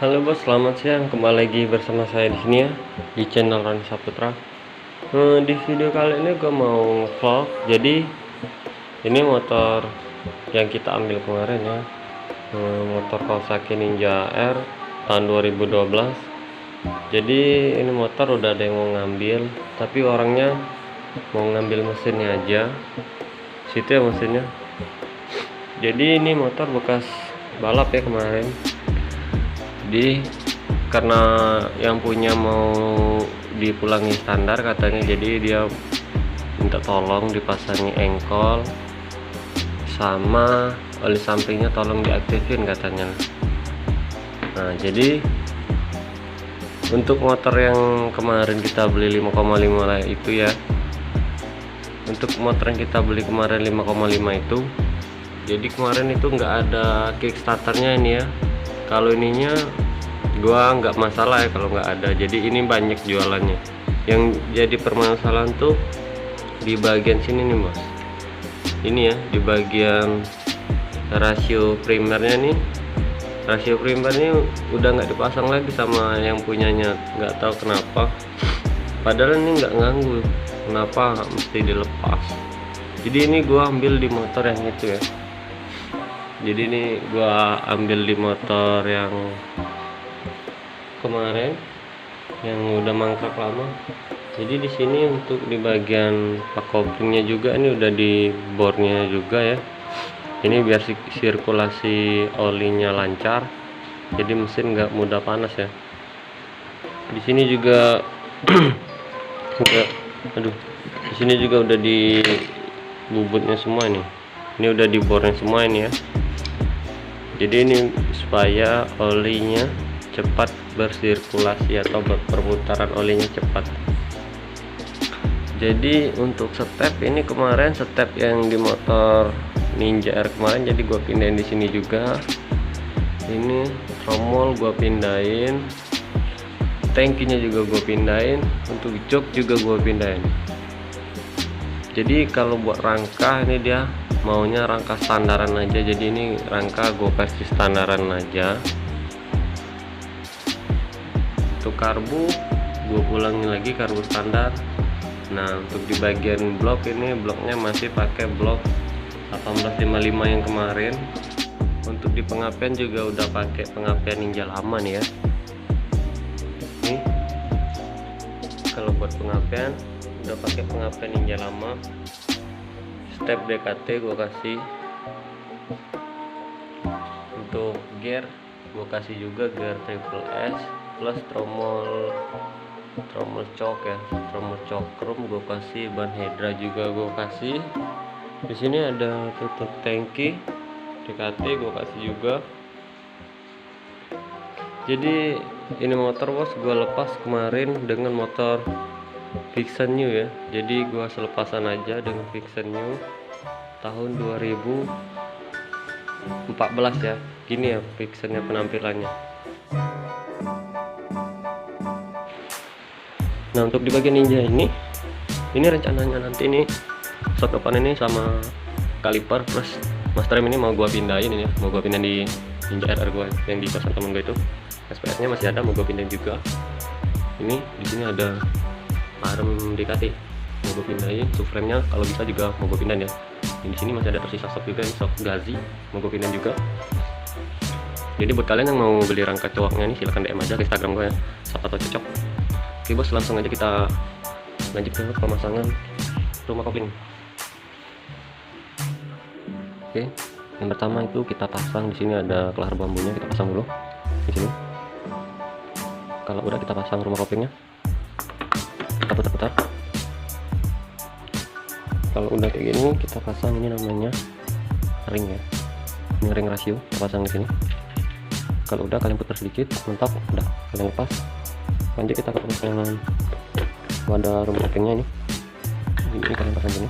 Halo bos, selamat siang. Kembali lagi bersama saya di sini ya di channel Rani Saputra. Di video kali ini gue mau vlog. Jadi ini motor yang kita ambil kemarin ya, motor Kawasaki Ninja R tahun 2012. Jadi ini motor udah ada yang mau ngambil, tapi orangnya mau ngambil mesinnya aja. Situ ya mesinnya. Jadi ini motor bekas balap ya kemarin. Jadi karena yang punya mau dipulangi standar katanya, jadi dia minta tolong dipasangi engkol sama oli sampingnya tolong diaktifin katanya. Nah jadi untuk motor yang kemarin kita beli 5,5 lah itu ya, untuk motor yang kita beli kemarin 5,5 itu, jadi kemarin itu nggak ada kickstarternya ini ya. Kalau ininya gua nggak masalah ya kalau nggak ada, jadi ini banyak jualannya. Yang jadi permasalahan tuh di bagian sini nih bos, ini ya di bagian rasio primernya nih. Rasio primernya udah nggak dipasang lagi sama yang punyanya, nggak tahu kenapa, padahal ini nggak ganggu, kenapa mesti dilepas. Jadi ini gua ambil di motor yang itu ya, jadi ini gua ambil di motor yang kemarin yang udah mangkrak lama. Jadi di sini untuk di bagian pak koplingnya juga ini udah di bornya juga ya, ini biar sirkulasi olinya lancar, jadi mesin nggak mudah panas ya. Di sini juga di sini juga udah di bubutnya semua nih, ini udah di bornya semua ini ya. Jadi ini supaya olinya cepat bersirkulasi atau perputaran olinya cepat. Jadi untuk step ini kemarin step yang di motor Ninja R kemarin, jadi gua pindahin di sini juga. Ini tromol gua pindahin, tangkinya juga gua pindahin, untuk jok juga gua pindahin. Jadi kalau buat rangka ini dia maunya rangka standaran aja, jadi ini rangka gua kasih standaran aja. Untuk karbu gue ulangi lagi karbu standar. Nah untuk di bagian blok ini, bloknya masih pakai blok 1855 yang kemarin. Untuk di pengapian juga udah pakai pengapian Ninja lama nih ya. Nih kalau buat pengapian udah pakai pengapian Ninja lama. Step DKT gue kasih. Untuk gear gue kasih juga gear triple S plus tromol cok ya, tromol cok chrome gue kasih, ban Hydra juga gue kasih. Di sini ada tutup tangki DKT gue kasih juga. Jadi ini motor bos gue lepas kemarin dengan motor Vixen New ya, jadi gue selepasan aja dengan Vixen New tahun 2014 ya. Gini ya Vixennya penampilannya. Nah untuk di bagian Ninja ini rencananya nanti ini shock depan ini sama kaliper plus master rem ini mau gua pindahin ini ya, mau gua pindahin di Ninja RR gua yang di kosan temen gua itu. SPS nya masih ada, mau gua pindahin juga. Ini di sini ada arm DKT mau gua pindahin, subframe nya kalau bisa juga mau gua pindahin ya. Di sini masih ada tersisa shock juga, shock gazi mau gua pindahin juga. Jadi buat kalian yang mau beli rangka cowoknya nih silahkan DM aja ke Instagram gua ya, siapa tahu cocok. Oke bos, langsung aja kita lanjut ke pemasangan rumah kopling. Oke, yang pertama itu kita pasang. Di sini ada kelar bambunya, kita pasang dulu di sini. Kalau udah kita pasang rumah koplingnya, kita putar-putar. Kalau udah kayak gini kita pasang ini namanya ring ya, ini ring rasio kita pasang di sini. Kalau udah kalian putar sedikit, mentok, udah kalian lepas. Lanjut kita ke pemasangan wadah rumah koplingnya ini kalian pasang gini.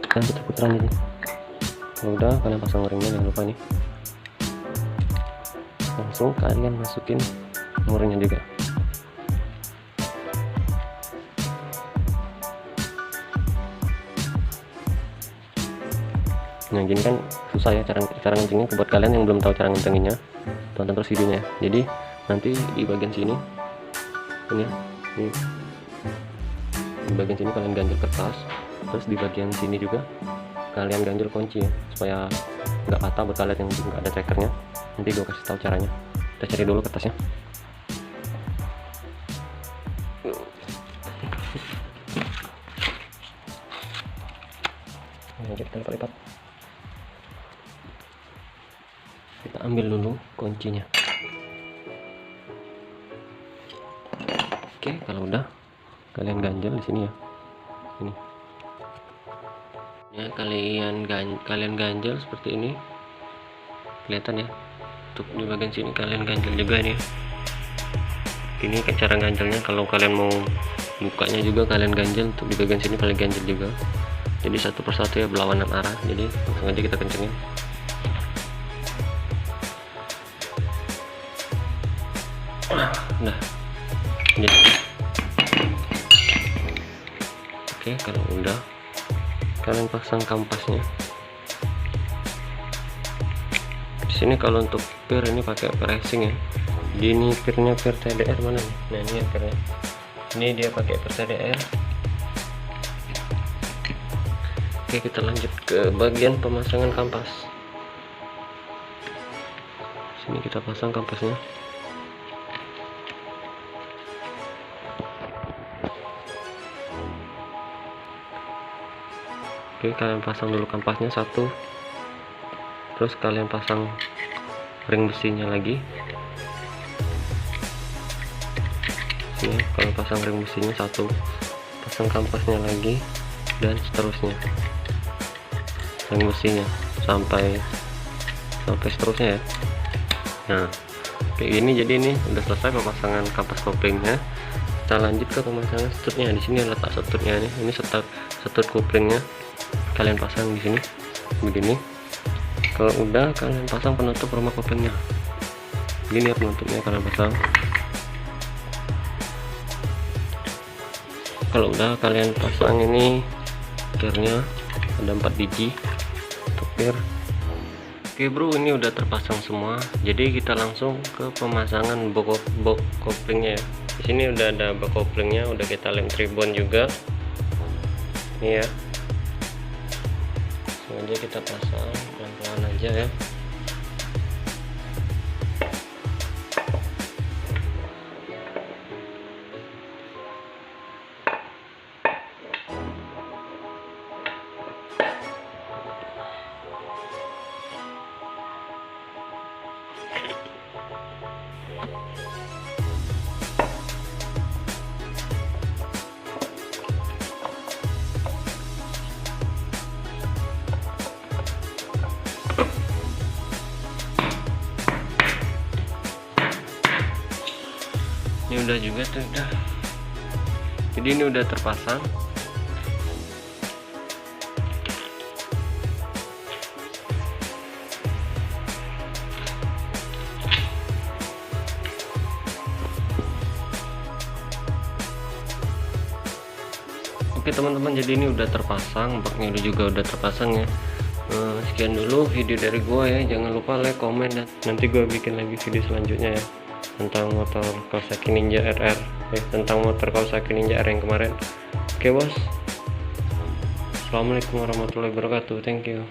Dan putar-putaran ini. Kalau udah kalian pasang ringnya, jangan lupa nih. Langsung kalian masukin nomornya juga. Nah gini kan susah ya cara ngencengnya. Buat kalian yang belum tahu cara ngencenginnya, tonton terus videonya ya. Jadi nanti di bagian sini ini, di bagian sini kalian ganjel kertas, terus di bagian sini juga kalian ganjel kunci ya, supaya nggak patah. Buat kalian yang nggak ada cekernya, nanti gue kasih tahu caranya. Kita cari dulu kertasnya. Ini kita lipat-lipat. Kita ambil dulu kuncinya. Oke, kalau udah kalian ganjel di sini ya. Ini. Ya, kalian ganjel seperti ini. Kelihatan ya. Untuk di bagian sini kalian ganjel juga ini. Ini cara ganjelnya. Kalau kalian mau bukanya juga kalian ganjel. Untuk di bagian sini kalian ganjel juga. Jadi satu persatu ya, berlawanan arah. Jadi langsung aja kita kencengin. Nah, jadi oke, kalau udah kalian pasang kampasnya. Di sini kalau untuk pir ini pakai racing ya. Jadi ini pirnya pir TDR mana nih? Nah ini ya pirnya. Ini dia pakai pir TDR. Oke, kita lanjut ke bagian pemasangan kampas. Sini kita pasang kampasnya. Oke, kalian pasang dulu kampasnya satu, terus kalian pasang ring besinya lagi. Sini kalian pasang ring besinya satu, pasang kampasnya lagi, dan seterusnya ring besinya sampai seterusnya ya. Nah kayak gini. Jadi ini udah selesai pemasangan kampas koplingnya. Kita lanjut ke pemasangan setutnya. Di sini letak setutnya nih. Ini setut koplingnya kalian pasang di sini begini. Kalau udah kalian pasang penutup rumah koplingnya. Gini ya penutupnya kalian pasang. Kalau udah kalian pasang ini pirnya, ada 4 biji untuk pir. Oke bro, ini udah terpasang semua. Jadi kita langsung ke pemasangan box koplingnya ya. Di sini udah ada box koplingnya, udah kita lem tribon juga. Ini ya. Aja kita pasang pelan-pelan aja ya. Ini udah juga tuh, udah. Jadi ini udah terpasang. Oke teman-teman, jadi ini udah terpasang, baknya juga udah terpasang ya. Sekian dulu video dari gua ya. Jangan lupa like, komen, dan nanti gua bikin lagi video selanjutnya ya, tentang motor Kawasaki Ninja RR, tentang motor Kawasaki Ninja R yang kemarin. Oke bos, assalamualaikum warahmatullahi wabarakatuh. Thank you.